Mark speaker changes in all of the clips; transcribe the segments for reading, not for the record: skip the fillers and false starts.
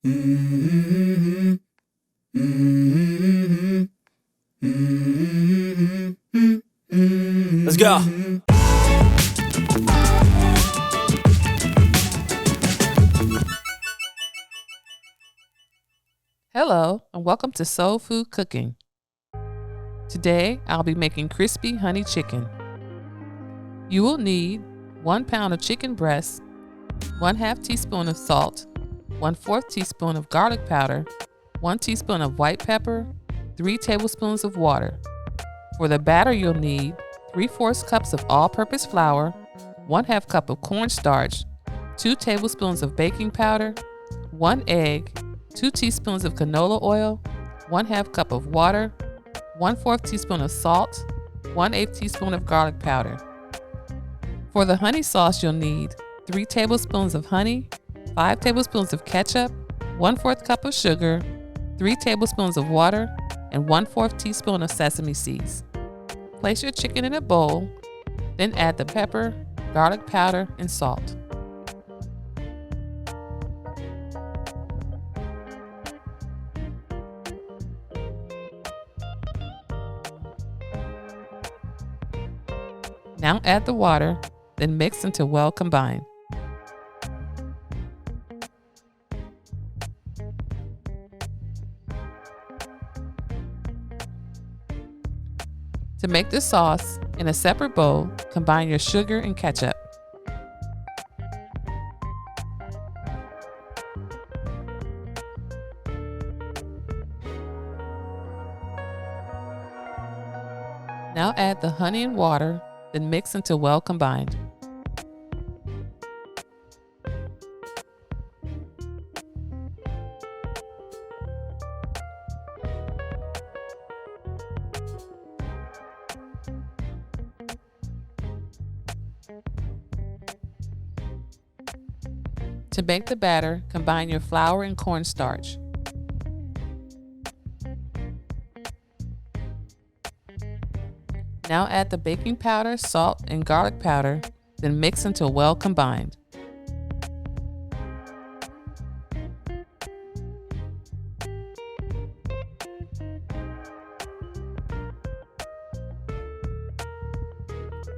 Speaker 1: Let's go.
Speaker 2: Hello, and welcome to Soul Food Cooking. Today, I'll be making crispy honey chicken. You will need 1 pound of chicken breast, 1/2 teaspoon of salt, 1/4 teaspoon of garlic powder, 1 teaspoon of white pepper, 3 tablespoons of water. For the batter, you'll need 3/4 cups of all-purpose flour, 1/2 cup of cornstarch, 2 tablespoons of baking powder, 1 egg, 2 teaspoons of canola oil, 1/2 cup of water, 1/4 teaspoon of salt, 1/8 teaspoon of garlic powder. For the honey sauce, you'll need 3 tablespoons of honey, 5 tablespoons of ketchup, 1/4 cup of sugar, 3 tablespoons of water, and 1/4 teaspoon of sesame seeds. Place your chicken in a bowl, then add the pepper, garlic powder, and salt. Now add the water, then mix until well combined. To make the sauce, in a separate bowl, combine your sugar and ketchup. Now add the honey and water, then mix until well combined. To make the batter, combine your flour and cornstarch. Now add the baking powder, salt, and garlic powder, then mix until well combined.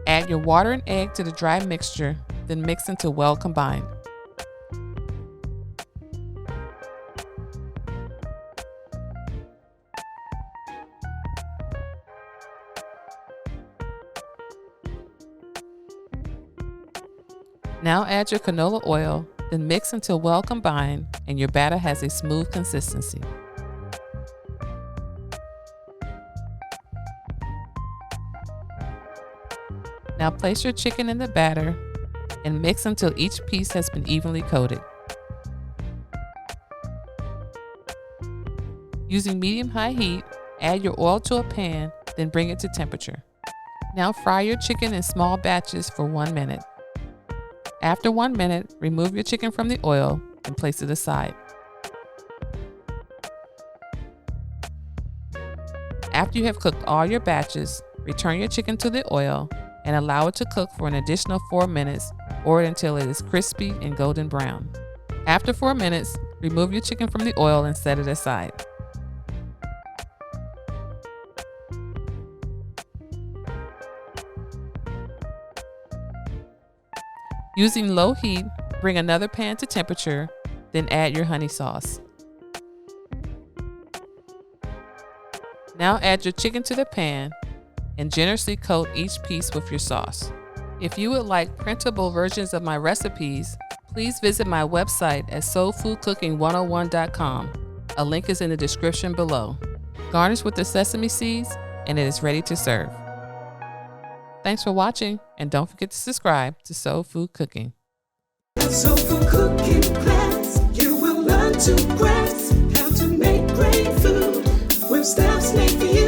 Speaker 2: Add your water and egg to the dry mixture, then mix until well combined. Now add your canola oil, then mix until well combined and your batter has a smooth consistency. Now place your chicken in the batter and mix until each piece has been evenly coated. Using medium-high heat, add your oil to a pan, then bring it to temperature. Now fry your chicken in small batches for 1 minute. After 1 minute, remove your chicken from the oil and place it aside. After you have cooked all your batches, return your chicken to the oil and allow it to cook for an additional 4 minutes or until it is crispy and golden brown. After 4 minutes, remove your chicken from the oil and set it aside. Using low heat, bring another pan to temperature, then add your honey sauce. Now add your chicken to the pan and generously coat each piece with your sauce. If you would like printable versions of my recipes, please visit my website at soulfoodcooking101.com. A link is in the description below. Garnish with the sesame seeds and it is ready to serve. Thanks for watching, and don't forget to subscribe to Soul Food Cooking.
Speaker 3: Soul Food Cooking class, you will learn to grasp how to make great food with steps made for you.